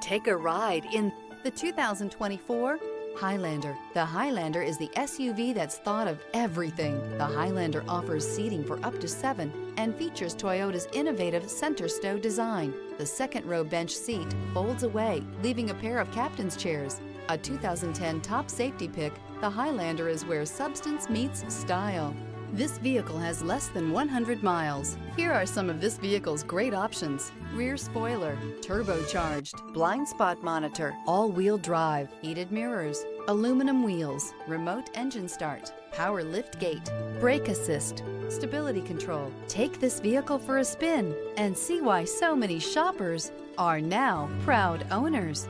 Take a ride in the 2024 Highlander. The Highlander is the SUV that's thought of everything. The Highlander offers seating for up to 7 and features Toyota's innovative center stow design. The second row bench seat folds away, leaving a pair of captain's chairs. A 2010 top safety pick, the Highlander is where substance meets style. This vehicle has less than 100 miles. Here are some of this vehicle's great options: rear spoiler, turbocharged, blind spot monitor, all-wheel drive, heated mirrors, aluminum wheels, remote engine start, power lift gate, brake assist, stability control. Take this vehicle for a spin and see why so many shoppers are now proud owners.